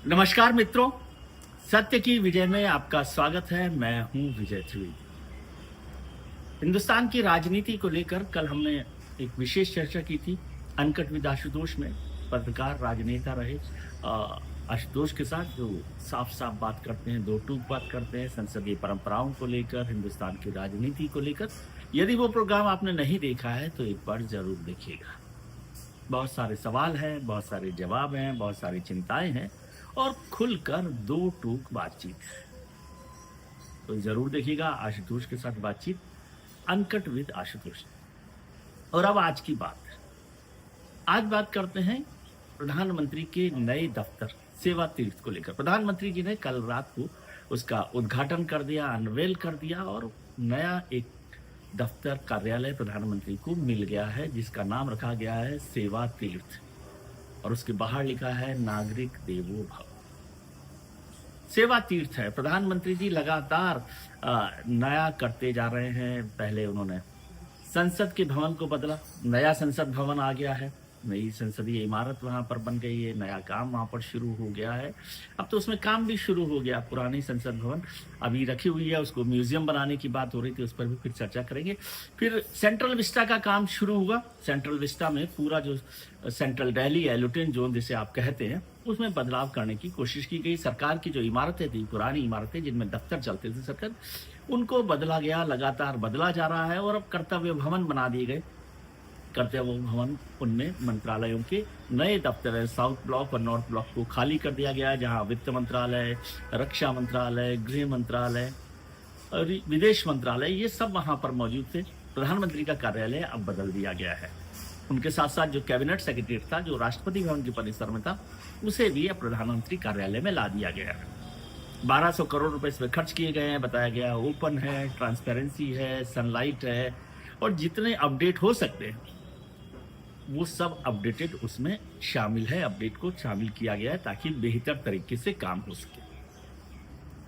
नमस्कार मित्रों, सत्य की विजय में आपका स्वागत है। मैं हूं विजय त्रिवेदी। हिंदुस्तान की राजनीति को लेकर कल हमने एक विशेष चर्चा की थी अनकट विद आशुतोष में। पत्रकार राजनेता रहे आशुतोष के साथ, जो साफ साफ बात करते हैं, दो टूक बात करते हैं संसदीय परंपराओं को लेकर, हिंदुस्तान की राजनीति को लेकर। यदि वो प्रोग्राम आपने नहीं देखा है तो एक बार जरूर देखिएगा। बहुत सारे सवाल हैं, बहुत सारे जवाब हैं, बहुत सारी चिंताएं हैं और खुलकर दो टूक बातचीत है। तो जरूर देखिएगा आशुतोष के साथ बातचीत, अनकट विद आशुतोष। और अब आज की बात है। आज बात करते हैं प्रधानमंत्री के नए दफ्तर सेवा तीर्थ को लेकर। प्रधानमंत्री जी ने कल रात को उसका उद्घाटन कर दिया, अनवेल कर दिया और नया एक दफ्तर कार्यालय प्रधानमंत्री को मिल गया है, जिसका नाम रखा गया है सेवा तीर्थ और उसके बाहर लिखा है नागरिक देवो भव। सेवा तीर्थ है। प्रधानमंत्री जी लगातार नया करते जा रहे हैं। पहले उन्होंने संसद के भवन को बदला, नया संसद भवन आ गया है, नई संसदीय इमारत वहां पर बन गई है, नया काम वहां पर शुरू हो गया है। अब तो उसमें काम भी शुरू हो गया। पुरानी संसद भवन अभी रखी हुई है, उसको म्यूजियम बनाने की बात हो रही थी, उस पर भी फिर चर्चा करेंगे। फिर सेंट्रल विस्टा का काम शुरू हुआ। सेंट्रल विस्टा में पूरा जो सेंट्रल दिल्ली एलुटेन जोन जिसे आप कहते हैं, उसमें बदलाव करने की कोशिश की गई। सरकार की जो इमारतें थी, पुरानी इमारतें जिनमें दफ्तर चलते थे सरकार, उनको बदला गया, लगातार बदला जा रहा है। और अब कर्तव्य भवन बना दिए गए। कर्तव्य भवन, उनमें मंत्रालयों के नए दफ्तर है। साउथ ब्लॉक और नॉर्थ ब्लॉक को खाली कर दिया गया है, जहां वित्त मंत्रालय, रक्षा मंत्रालय, गृह मंत्रालय और विदेश मंत्रालय, ये सब वहां पर मौजूद थे। प्रधानमंत्री का कार्यालय अब बदल दिया गया है। उनके साथ साथ जो कैबिनेट सेक्रेटरी था, जो राष्ट्रपति भवन के परिसर में था, उसे भी अब प्रधानमंत्री कार्यालय में ला दिया गया है। 1200 करोड़ रुपए इसमें खर्च किए गए हैं, बताया गया। ओपन है, ट्रांसपेरेंसी है, सनलाइट है और जितने अपडेट हो सकते हैं वो सब अपडेटेड उसमें शामिल है। अपडेट को शामिल किया गया है ताकि बेहतर तरीके से काम हो सके।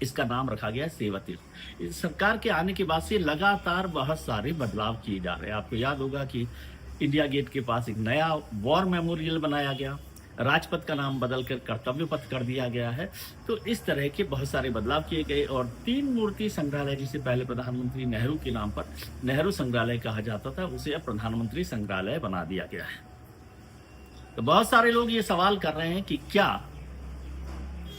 इसका नाम रखा गया है सेवा तीर्थ। इस सरकार के आने के बाद से लगातार बहुत सारे बदलाव किए जा रहे हैं। आपको याद होगा कि इंडिया गेट के पास एक नया वॉर मेमोरियल बनाया गया, राजपथ का नाम बदलकर कर्तव्य पथ कर दिया गया है। तो इस तरह के बहुत सारे बदलाव किए गए। और 3 मूर्ति संग्रहालय, जिसे पहले प्रधानमंत्री नेहरू के नाम पर नेहरू संग्रहालय कहा जाता था, उसे अब प्रधानमंत्री संग्रहालय बना दिया गया है। तो बहुत सारे लोग ये सवाल कर रहे हैं कि क्या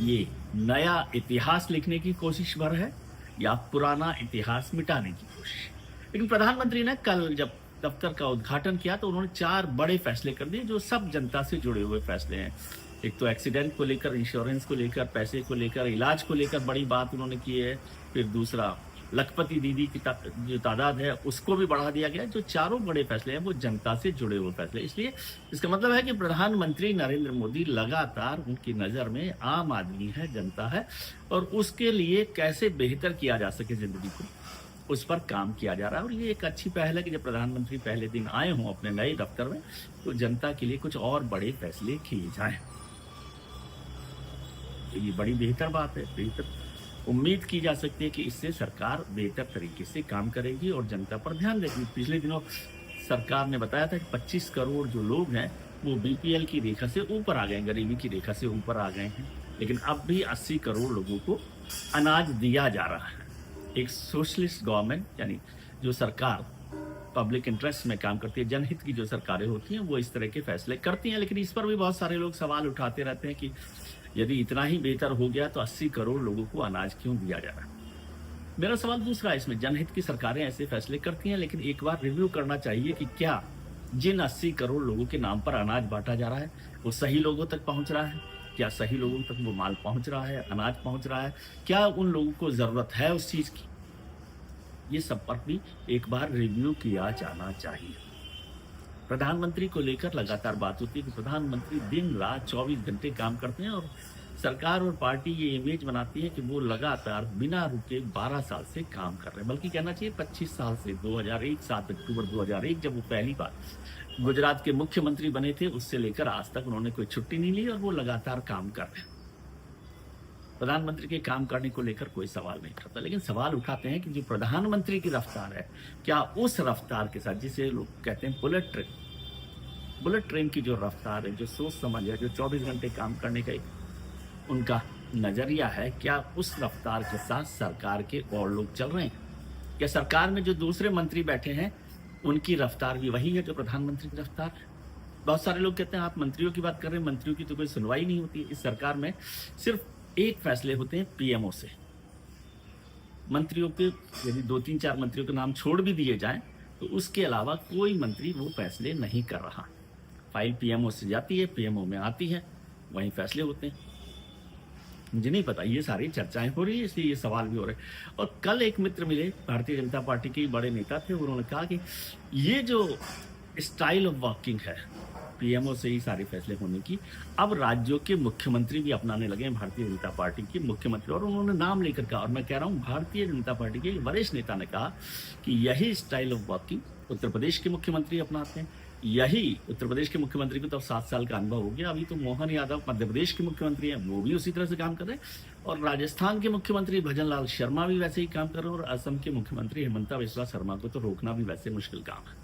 ये नया इतिहास लिखने की कोशिश भर है या पुराना इतिहास मिटाने की कोशिश। लेकिन प्रधानमंत्री ने कल जब दफ्तर का उद्घाटन किया तो उन्होंने 4 बड़े फैसले कर दिए, जो सब जनता से जुड़े हुए फैसले हैं। एक तो एक्सीडेंट को लेकर, इंश्योरेंस को लेकर, पैसे को लेकर, इलाज को लेकर बड़ी बात उन्होंने की है। फिर दूसरा, लखपति दीदी की जो तादाद है उसको भी बढ़ा दिया गया। जो चारों बड़े फैसले हैं वो जनता से जुड़े हुए फैसले। इसलिए इसका मतलब है कि प्रधानमंत्री नरेंद्र मोदी लगातार उनकी नज़र में आम आदमी है, जनता है, और उसके लिए कैसे बेहतर किया जा सके जिंदगी को, उस पर काम किया जा रहा है। और ये एक अच्छी पहल है कि जब प्रधानमंत्री पहले दिन आए हों अपने नए दफ्तर में, तो जनता के लिए कुछ और बड़े फैसले किए जाएं। तो ये बड़ी बेहतर बात है। बेहतर उम्मीद की जा सकती है कि इससे सरकार बेहतर तरीके से काम करेगी और जनता पर ध्यान देगी। पिछले दिनों सरकार ने बताया था कि 25 करोड़ जो लोग हैं वो बीपीएल की रेखा से ऊपर आ गए, गरीबी की रेखा से ऊपर आ गए हैं। लेकिन अब भी 80 करोड़ लोगों को अनाज दिया जा रहा है। एक सोशलिस्ट गवर्नमेंट, यानी जो सरकार पब्लिक इंटरेस्ट में काम करती है, जनहित की जो सरकारें होती हैं, वो इस तरह के फैसले करती हैं। लेकिन इस पर भी बहुत सारे लोग सवाल उठाते रहते हैं कि यदि इतना ही बेहतर हो गया तो 80 करोड़ लोगों को अनाज क्यों दिया जा रहा है। मेरा सवाल दूसरा है, इसमें जनहित की सरकारें ऐसे फैसले करती हैं, लेकिन एक बार रिव्यू करना चाहिए कि क्या जिन 80 करोड़ लोगों के नाम पर अनाज बांटा जा रहा है वो सही लोगों तक पहुंच रहा है? क्या सही लोगों तक वो माल पहुंच रहा है, अनाज पहुंच रहा है? क्या उन लोगों को जरूरत है उस चीज की? ये सब पर भी एक बार रिव्यू किया जाना चाहिए। प्रधानमंत्री को लेकर लगातार बात होती है कि प्रधानमंत्री दिन रात 24 घंटे काम करते हैं और सरकार और पार्टी ये इमेज बनाती है कि वो लगातार बिना रुके 12 साल से काम कर रहे हैं। बल्कि कहना चाहिए 25 साल से। 2001, 7 अक्टूबर 2001 जब वो पहली बार गुजरात के मुख्यमंत्री बने थे, उससे लेकर आज तक उन्होंने कोई छुट्टी नहीं ली और वो लगातार काम कर रहे हैं। प्रधानमंत्री के काम करने को लेकर कोई सवाल नहीं करता, लेकिन सवाल उठाते हैं कि जो प्रधानमंत्री की रफ्तार है, क्या उस रफ्तार के साथ, जिसे लोग कहते हैं बुलेट ट्रेन की जो रफ्तार है, जो सोच समझ है, जो 24 घंटे काम करने का एक उनका नजरिया है, क्या उस रफ्तार के साथ सरकार के और लोग चल रहे हैं? क्या सरकार में जो दूसरे मंत्री बैठे हैं उनकी रफ्तार भी वही है जो प्रधानमंत्री की रफ्तार है? बहुत सारे लोग कहते हैं आप मंत्रियों की बात कर रहे हैं, मंत्रियों की तो कोई सुनवाई नहीं होती है। इस सरकार में सिर्फ एक फैसले होते हैं पीएमओ से। मंत्रियों के यदि 2-3-4 मंत्रियों के नाम छोड़ भी दिए जाएं तो उसके अलावा कोई मंत्री वो फैसले नहीं कर रहा। फाइल पीएमओ से जाती है, पीएमओ में आती है, वहीं फैसले होते हैं। मुझे नहीं पता, ये सारी चर्चाएं हो रही है, इसलिए ये सवाल भी हो रहे हैं। और कल एक मित्र मिले, भारतीय जनता पार्टी के बड़े नेता थे, उन्होंने कहा कि ये जो स्टाइल ऑफ वर्किंग है पीएमओ से ही सारे फैसले होने की, अब राज्यों के मुख्यमंत्री भी अपनाने लगे हैं भारतीय जनता पार्टी के मुख्यमंत्री। और उन्होंने नाम लेकर कहा, और मैं कह रहा हूं भारतीय जनता पार्टी के वरिष्ठ नेता ने कहा कि यही style of working Uttar Pradesh के मुख्यमंत्री अपनाते हैं। यही उत्तर प्रदेश के मुख्यमंत्री को तो 7 साल का अनुभव हो गया। अभी तो मोहन यादव मध्य प्रदेश के मुख्यमंत्री हैं, वो भी उसी तरह से काम कर रहे हैं। और राजस्थान के मुख्यमंत्री भजन लाल शर्मा भी वैसे ही काम कर रहे हैं। और असम के मुख्यमंत्री हिमंता बिस्वा शर्मा को तो रोकना भी वैसे मुश्किल काम है।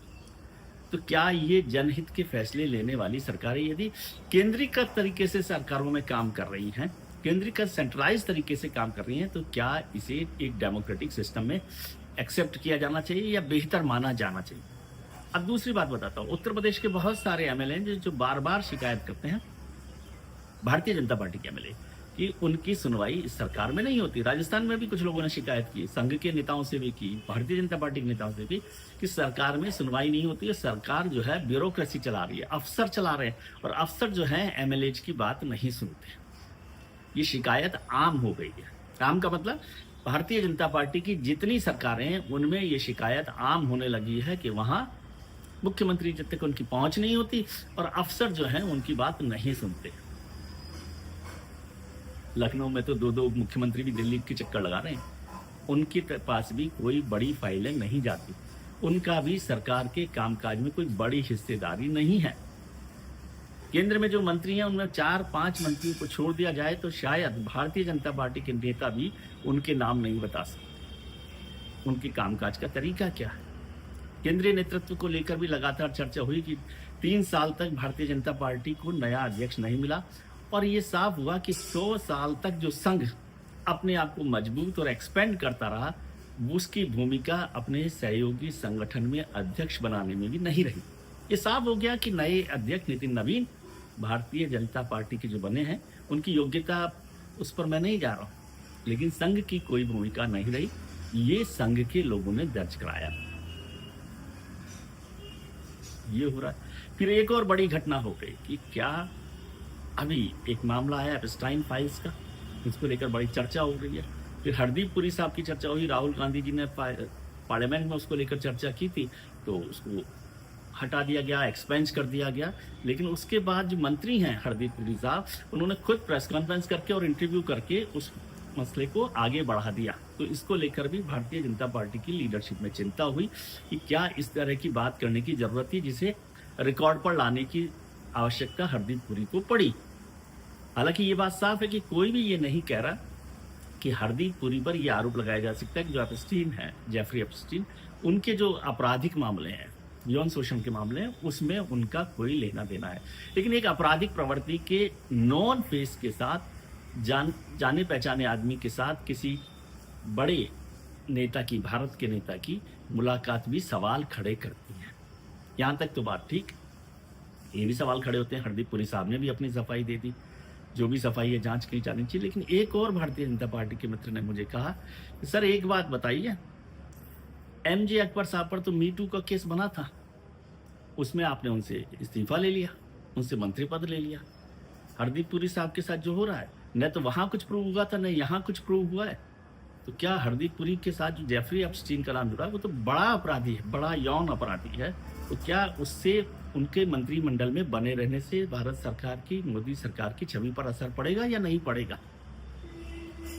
तो क्या ये जनहित के फैसले लेने वाली सरकारें यदि केंद्रीकृत तरीके से सरकारों में काम कर रही हैं, केंद्रीकृत सेंट्रलाइज तरीके से काम कर रही हैं, तो क्या इसे एक डेमोक्रेटिक सिस्टम में एक्सेप्ट किया जाना चाहिए या बेहतर माना जाना चाहिए? अब दूसरी बात बताता हूँ, उत्तर प्रदेश के बहुत सारे एमएलए हैं जो बार बार शिकायत करते हैं भारतीय जनता पार्टी के एमएलए कि उनकी सुनवाई इस सरकार में नहीं होती। राजस्थान में भी कुछ लोगों ने शिकायत की, संघ के नेताओं से भी की, भारतीय जनता पार्टी के नेताओं से भी, कि सरकार में सुनवाई नहीं होती है। सरकार जो है ब्यूरोक्रेसी चला रही है, अफसर चला रहे हैं, और अफसर जो है एमएलए की बात नहीं सुनते। ये शिकायत आम हो गई है। आम का मतलब भारतीय जनता पार्टी की जितनी सरकारें हैं उनमें ये शिकायत आम होने लगी है कि वहां मुख्यमंत्री जब तक उनकी पहुंच नहीं होती और अफसर जो हैं उनकी बात नहीं सुनते। लखनऊ में तो 2-2 मुख्यमंत्री भी दिल्ली के चक्कर लगा रहे हैं, उनके पास भी कोई बड़ी फाइलें नहीं जाती, उनका भी सरकार के कामकाज में कोई बड़ी हिस्सेदारी नहीं है। केंद्र में जो मंत्री हैं उनमें 4-5 मंत्रियों को छोड़ दिया जाए तो शायद भारतीय जनता पार्टी के नेता भी उनके नाम नहीं बता सकते। उनके कामकाज का तरीका क्या है? केंद्रीय नेतृत्व को लेकर भी लगातार चर्चा हुई कि 3 साल तक भारतीय जनता पार्टी को नया अध्यक्ष नहीं मिला, और ये साफ हुआ कि 100 साल तक जो संघ अपने आप को मजबूत और एक्सपेंड करता रहा, उसकी भूमिका अपने सहयोगी संगठन में अध्यक्ष बनाने में भी नहीं रही। ये साफ हो गया कि नए अध्यक्ष नितिन नवीन भारतीय जनता पार्टी के जो बने हैं उनकी योग्यता, उस पर मैं नहीं जा रहा हूँ, लेकिन संघ की कोई भूमिका नहीं रही। ये संघ के लोगों ने दर्ज कराया। ये हो रहा है। फिर एक और बड़ी घटना हो गई कि क्या अभी एक मामला आया एप्स्टाइन फाइल्स का, इसको लेकर बड़ी चर्चा हो रही है। फिर हरदीप पुरी साहब की चर्चा हुई, राहुल गांधी जी ने पार्लियामेंट में उसको लेकर चर्चा की थी, तो उसको हटा दिया गया, एक्सपेंस कर दिया गया। लेकिन उसके बाद जो मंत्री हैं हरदीप पुरी साहब, उन्होंने खुद प्रेस कॉन्फ्रेंस करके और इंटरव्यू करके उस मसले को आगे बढ़ा दिया। तो इसको लेकर भी भारतीय जनता पार्टी की लीडरशिप में चिंता हुई कि क्या इस तरह की बात करने की जरूरत थी जिसे रिकॉर्ड पर लाने की आवश्यकता हरदीप पुरी को पड़ी। हालांकि ये बात साफ है कि कोई भी ये नहीं कह रहा कि हरदीप पुरी पर यह आरोप लगाया जा सकता है कि जो एप्स्टीन है, जेफरी एप्स्टीन, उनके जो आपराधिक मामले हैं, यौन शोषण के मामले हैं, उसमें उनका कोई लेना देना है। लेकिन एक आपराधिक प्रवृत्ति के नॉन फेस के साथ, जाने पहचाने आदमी के साथ किसी बड़े नेता की, भारत के नेता की मुलाकात भी सवाल खड़े करती है। यहाँ तक तो बात ठीक, ये भी सवाल खड़े होते हैं। हरदीप पुरी साहब ने भी अपनी सफाई दे दी, जो भी सफाई है जांच की जानी चाहिए। लेकिन एक और भारतीय जनता पार्टी के मित्र ने मुझे कहा कि सर एक बात बताइए, एमजे अकबर साहब पर तो मीटू का केस बना था, उसमें आपने उनसे इस्तीफा ले लिया, उनसे मंत्री पद ले लिया। हरदीप पुरी साहब के साथ जो हो रहा है, न तो वहां कुछ प्रूव हुआ था, न यहाँ कुछ प्रूव हुआ है। तो क्या हरदीप पुरी के साथ जो जेफरी एप्स्टीन का नाम जुड़ा है, वो तो बड़ा अपराधी है, बड़ा यौन अपराधी है। तो क्या उससे उनके मंत्रिमंडल में बने रहने से भारत सरकार की, मोदी सरकार की छवि पर असर पड़ेगा या नहीं पड़ेगा?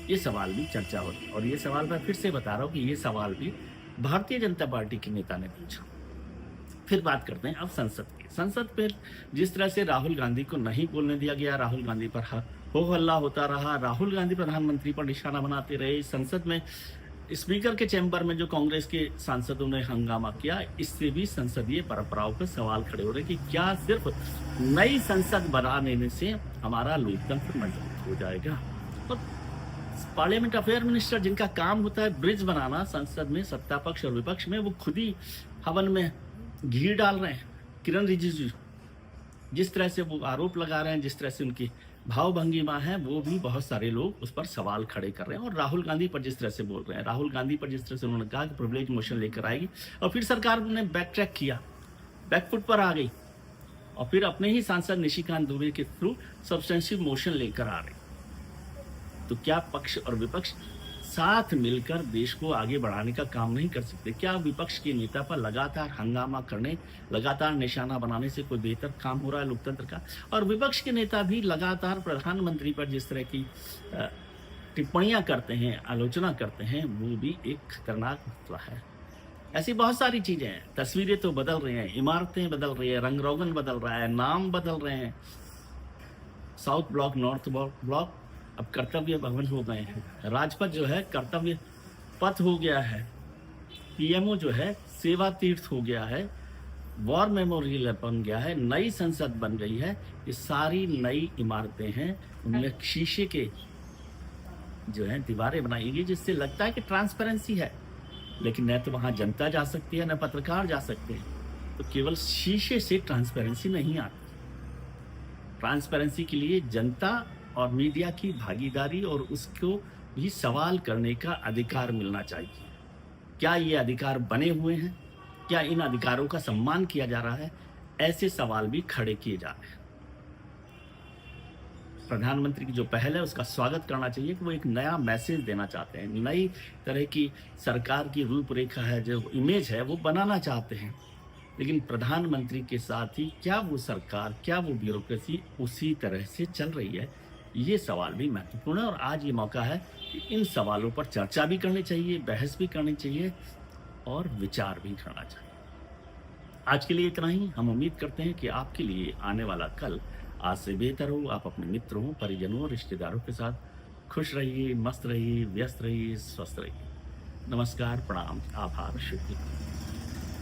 ये सवाल भी चर्चा हो रही है। और ये सवाल मैं फिर से बता रहा हूँ कि ये सवाल भी भारतीय जनता पार्टी के नेता ने पूछा। फिर बात करते हैं अब संसद की। संसद पर जिस तरह से राहुल गांधी को नहीं बोलने दिया गया, राहुल गांधी पर हो हल्ला होता रहा, राहुल गांधी प्रधानमंत्री पर निशाना बनाते रहे, संसद में स्पीकर के चैम्बर में जो कांग्रेस के सांसदों ने हंगामा किया, इससे भी संसदीय परंपराओं पर सवाल खड़े हो रहे हैं कि क्या सिर्फ नई संसद बना देने से हमारा लोकतंत्र मजबूत हो जाएगा। और पार्लियामेंट अफेयर मिनिस्टर, जिनका काम होता है ब्रिज बनाना संसद में सत्ता पक्ष और विपक्ष में, वो खुद ही हवन में घी डाल रहे हैं। किरण रिजिजू जिस तरह से वो आरोप लगा रहे हैं, जिस तरह से उनकी भाव भंगिमा है, वो भी बहुत सारे लोग उस पर सवाल खड़े कर रहे हैं। और राहुल गांधी पर जिस तरह से बोल रहे हैं, राहुल गांधी पर जिस तरह से उन्होंने कहा कि प्रिविलेज मोशन लेकर आएगी, और फिर सरकार ने बैक ट्रैक किया, बैकफुट पर आ गई, और फिर अपने ही सांसद निशिकांत दुबे के थ्रू सब्सटेंशिव मोशन लेकर आ रहे। तो क्या पक्ष और विपक्ष साथ मिलकर देश को आगे बढ़ाने का काम नहीं कर सकते? क्या विपक्ष के नेता पर लगातार हंगामा करने, लगातार निशाना बनाने से कोई बेहतर काम हो रहा है लोकतंत्र का? और विपक्ष के नेता भी लगातार प्रधानमंत्री पर जिस तरह की टिप्पणियां करते हैं, आलोचना करते हैं, वो भी एक खतरनाक मसला है। ऐसी बहुत सारी चीजें हैं। तस्वीरें तो बदल रही हैं, इमारतें बदल रही है, रंग रोगन बदल रहा है, नाम बदल रहे हैं। साउथ ब्लॉक, नॉर्थ ब्लॉक अब कर्तव्य भवन हो गए हैं। राजपथ जो है कर्तव्य पथ हो गया है। पीएमओ जो है सेवा तीर्थ हो गया है। वॉर मेमोरियल बन गया है। नई संसद बन गई है। ये सारी नई इमारतें हैं, उनमें शीशे के जो है दीवारें बनाई गई, जिससे लगता है कि ट्रांसपेरेंसी है, लेकिन न तो वहाँ जनता जा सकती है, न पत्रकार जा सकते हैं। तो केवल शीशे से ट्रांसपेरेंसी नहीं आती। ट्रांसपेरेंसी के लिए जनता और मीडिया की भागीदारी और उसको भी सवाल करने का अधिकार मिलना चाहिए। क्या ये अधिकार बने हुए हैं? क्या इन अधिकारों का सम्मान किया जा रहा है? ऐसे सवाल भी खड़े किए जा रहे हैं। प्रधानमंत्री की जो पहल है उसका स्वागत करना चाहिए कि वो एक नया मैसेज देना चाहते हैं, नई तरह की सरकार की रूपरेखा है, जो इमेज है वो बनाना चाहते हैं। लेकिन प्रधानमंत्री के साथ ही क्या वो सरकार, क्या वो ब्यूरोक्रेसी उसी तरह से चल रही है? ये सवाल भी महत्वपूर्ण है। और आज ये मौका है कि इन सवालों पर चर्चा भी करनी चाहिए, बहस भी करनी चाहिए और विचार भी करना चाहिए। आज के लिए इतना ही। हम उम्मीद करते हैं कि आपके लिए आने वाला कल आज से बेहतर हो। आप अपने मित्रों, परिजनों और रिश्तेदारों के साथ खुश रहिए, मस्त रहिए, व्यस्त रहिए, स्वस्थ रहिए। नमस्कार, प्रणाम, आभार, शुक्रिया।